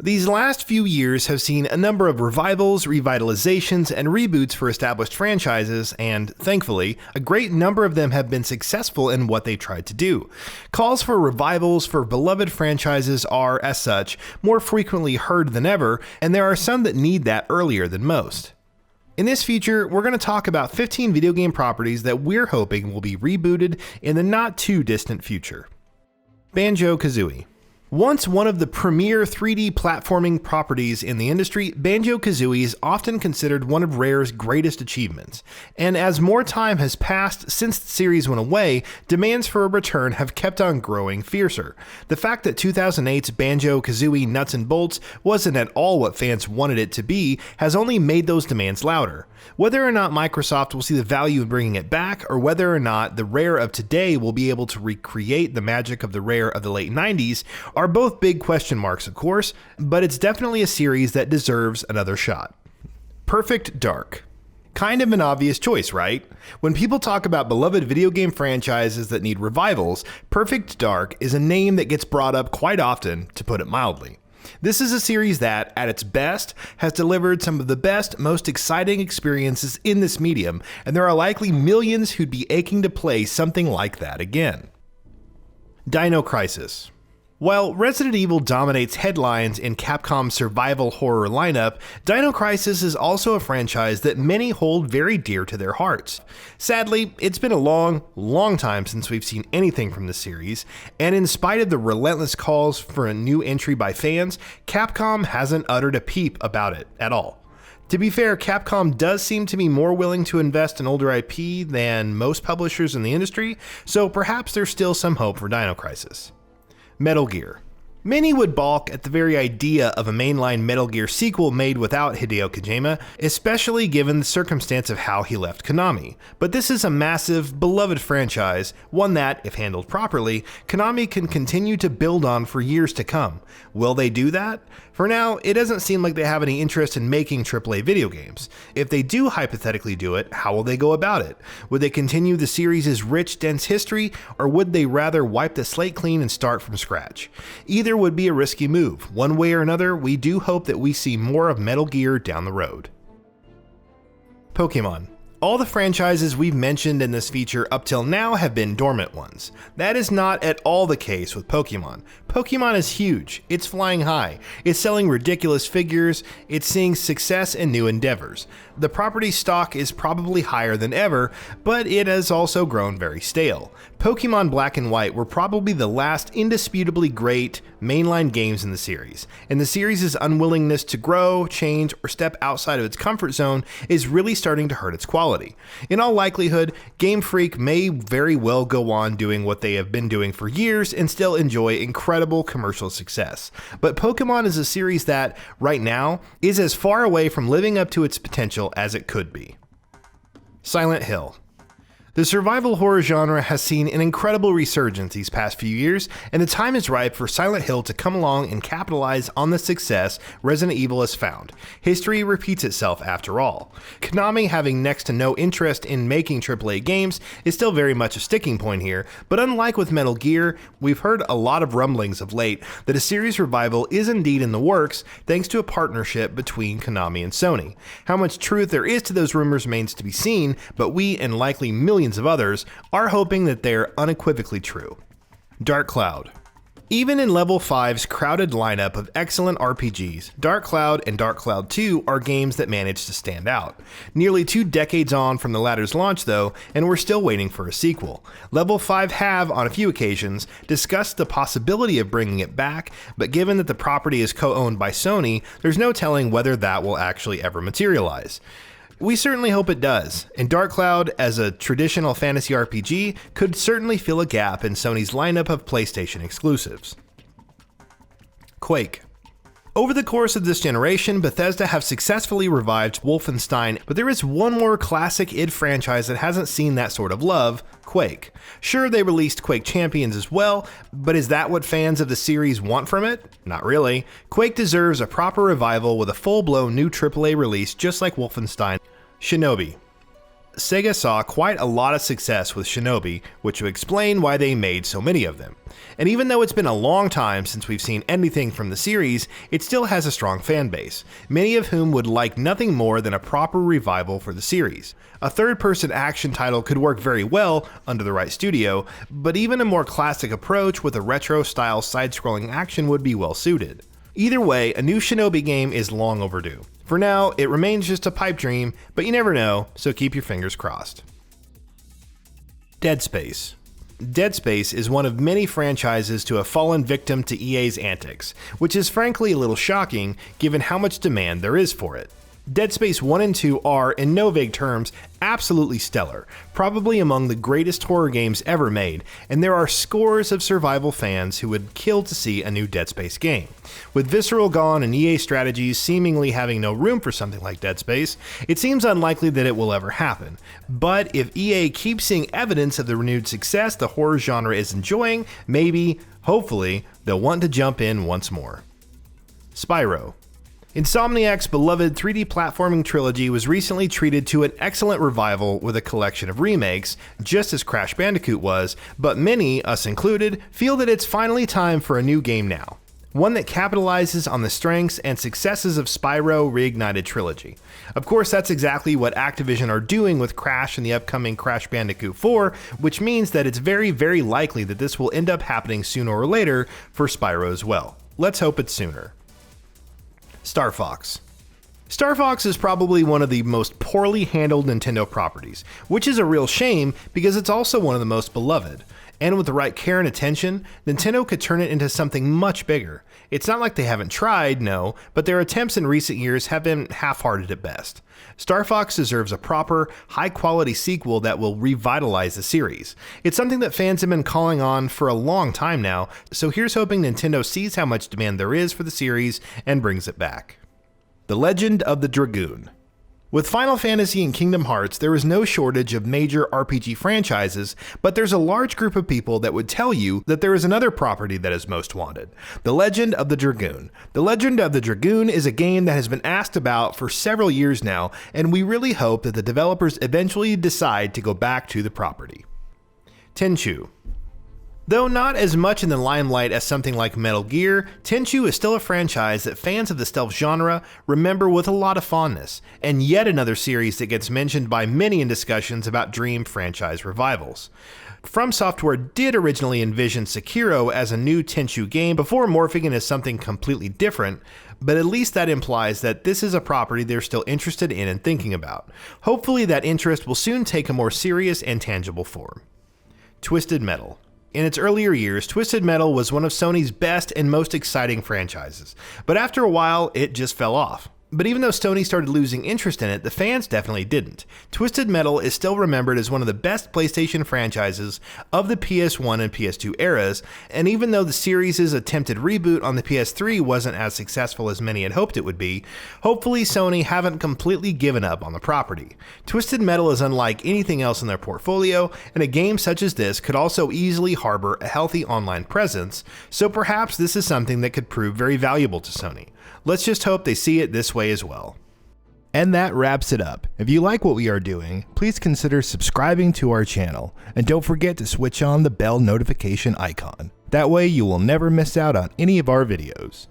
These last few years have seen a number of revivals, revitalizations, and reboots for established franchises, and, thankfully, a great number of them have been successful in what they tried to do. Calls for revivals for beloved franchises are, as such, more frequently heard than ever, and there are some that need that earlier than most. In this feature, we're going to talk about 15 video game properties that we're hoping will be rebooted in the not too distant future. BANJO-KAZOOIE. Once one of the premier 3D platforming properties in the industry, BANJO-KAZOOIE is often considered one of Rare's greatest achievements. And as more time has passed since the series went away, demands for a return have kept on growing fiercer. The fact that 2008's BANJO-KAZOOIE Nuts and Bolts wasn't at all what fans wanted it to be has only made those demands louder. Whether or not Microsoft will see the value in bringing it back, or whether or not the Rare of today will be able to recreate the magic of the Rare of the late 90s, are both big question marks, of course, but it's definitely a series that deserves another shot. Perfect Dark. Kind of an obvious choice, right? When people talk about beloved video game franchises that need revivals, Perfect Dark is a name that gets brought up quite often, to put it mildly. This is a series that, at its best, has delivered some of the best, most exciting experiences in this medium, and there are likely millions who'd be aching to play something like that again. Dino Crisis. While Resident Evil dominates headlines in Capcom's survival horror lineup, Dino Crisis is also a franchise that many hold very dear to their hearts. Sadly, it's been a long time since we've seen anything from the series, and in spite of the relentless calls for a new entry by fans, Capcom hasn't uttered a peep about it at all. To be fair, Capcom does seem to be more willing to invest in older IP than most publishers in the industry, so perhaps there's still some hope for Dino Crisis. Metal Gear. Many would balk at the very idea of a mainline Metal Gear sequel made without Hideo Kojima, especially given the circumstance of how he left Konami. But this is a massive, beloved franchise, one that, if handled properly, Konami can continue to build on for years to come. Will they do that? For now, it doesn't seem like they have any interest in making AAA video games. If they do hypothetically do it, how will they go about it? Would they continue the series' rich, dense history, or would they rather wipe the slate clean and start from scratch? Either would be a risky move. One way or another, we do hope that we see more of Metal Gear down the road. Pokemon. All the franchises we've mentioned in this feature up till now have been dormant ones. That is not at all the case with Pokemon. Pokemon is huge, it's flying high, it's selling ridiculous figures, it's seeing success in new endeavors. The property stock is probably higher than ever, but it has also grown very stale. Pokemon Black and White were probably the last indisputably great mainline games in the series, and the series' unwillingness to grow, change, or step outside of its comfort zone is really starting to hurt its quality. In all likelihood, Game Freak may very well go on doing what they have been doing for years and still enjoy incredible commercial success. But Pokemon is a series that, right now, is as far away from living up to its potential as it could be. Silent Hill. The survival horror genre has seen an incredible resurgence these past few years, and the time is ripe for Silent Hill to come along and capitalize on the success Resident Evil has found. History repeats itself after all. Konami having next to no interest in making AAA games is still very much a sticking point here, but unlike with Metal Gear, we've heard a lot of rumblings of late that a series revival is indeed in the works thanks to a partnership between Konami and Sony. How much truth there is to those rumors remains to be seen, but we, and likely millions of others, are hoping that they're unequivocally true. Dark Cloud. Even in Level 5's crowded lineup of excellent RPGs, Dark Cloud and Dark Cloud 2 are games that manage to stand out. Nearly 2 decades on from the latter's launch though, and we're still waiting for a sequel. Level 5 have, on a few occasions, discussed the possibility of bringing it back, but given that the property is co-owned by Sony, there's no telling whether that will actually ever materialize. We certainly hope it does, and Dark Cloud, as a traditional fantasy RPG, could certainly fill a gap in Sony's lineup of PlayStation exclusives. QUAKE. Over the course of this generation, Bethesda have successfully revived Wolfenstein, but there is one more classic id franchise that hasn't seen that sort of love, QUAKE. Sure, they released QUAKE Champions as well, but is that what fans of the series want from it? Not really. QUAKE deserves a proper revival with a full-blown new AAA release just like Wolfenstein. SHINOBI. Sega saw quite a lot of success with Shinobi, which would explain why they made so many of them. And even though it's been a long time since we've seen anything from the series, it still has a strong fan base, many of whom would like nothing more than a proper revival for the series. A third-person action title could work very well under the right studio, but even a more classic approach with a retro-style side-scrolling action would be well suited. Either way, a new Shinobi game is long overdue. For now, it remains just a pipe dream, but you never know, so keep your fingers crossed. Dead Space. Dead Space is one of many franchises to have fallen victim to EA's antics, which is frankly a little shocking given how much demand there is for it. Dead Space 1 and 2 are, in no vague terms, absolutely stellar, probably among the greatest horror games ever made, and there are scores of survival fans who would kill to see a new Dead Space game. With Visceral gone and EA Strategies seemingly having no room for something like Dead Space, it seems unlikely that it will ever happen. But if EA keeps seeing evidence of the renewed success the horror genre is enjoying, maybe, hopefully, they'll want to jump in once more. Spyro. Insomniac's beloved 3D platforming trilogy was recently treated to an excellent revival with a collection of remakes, just as Crash Bandicoot was, but many, us included, feel that it's finally time for a new game now. One that capitalizes on the strengths and successes of Spyro Reignited Trilogy. Of course, that's exactly what Activision are doing with Crash and the upcoming Crash Bandicoot 4, which means that it's very, very likely that this will end up happening sooner or later for Spyro as well. Let's hope it's sooner. Star Fox. Star Fox is probably one of the most poorly handled Nintendo properties, which is a real shame because it's also one of the most beloved. And with the right care and attention, Nintendo could turn it into something much bigger. It's not like they haven't tried, no, but their attempts in recent years have been half-hearted at best. Star Fox deserves a proper, high-quality sequel that will revitalize the series. It's something that fans have been calling on for a long time now, so here's hoping Nintendo sees how much demand there is for the series and brings it back. The Legend of the Dragoon. With Final Fantasy and Kingdom Hearts, there is no shortage of major RPG franchises, but there's a large group of people that would tell you that there is another property that is most wanted, The Legend of the Dragoon. The Legend of the Dragoon is a game that has been asked about for several years now, and we really hope that the developers eventually decide to go back to the property. Tenchu. Though not as much in the limelight as something like Metal Gear, Tenchu is still a franchise that fans of the stealth genre remember with a lot of fondness, and yet another series that gets mentioned by many in discussions about dream franchise revivals. From Software did originally envision Sekiro as a new Tenchu game before morphing into something completely different, but at least that implies that this is a property they're still interested in and thinking about. Hopefully that interest will soon take a more serious and tangible form. Twisted Metal. In its earlier years, Twisted Metal was one of Sony's best and most exciting franchises, but after a while, it just fell off. But even though Sony started losing interest in it, the fans definitely didn't. Twisted Metal is still remembered as one of the best PlayStation franchises of the PS1 and PS2 eras, and even though the series' attempted reboot on the PS3 wasn't as successful as many had hoped it would be, hopefully Sony haven't completely given up on the property. Twisted Metal is unlike anything else in their portfolio, and a game such as this could also easily harbor a healthy online presence, so perhaps this is something that could prove very valuable to Sony. Let's just hope they see it this way as well. And that wraps it up. If you like what we are doing, please consider subscribing to our channel, and don't forget to switch on the bell notification icon. That way you will never miss out on any of our videos.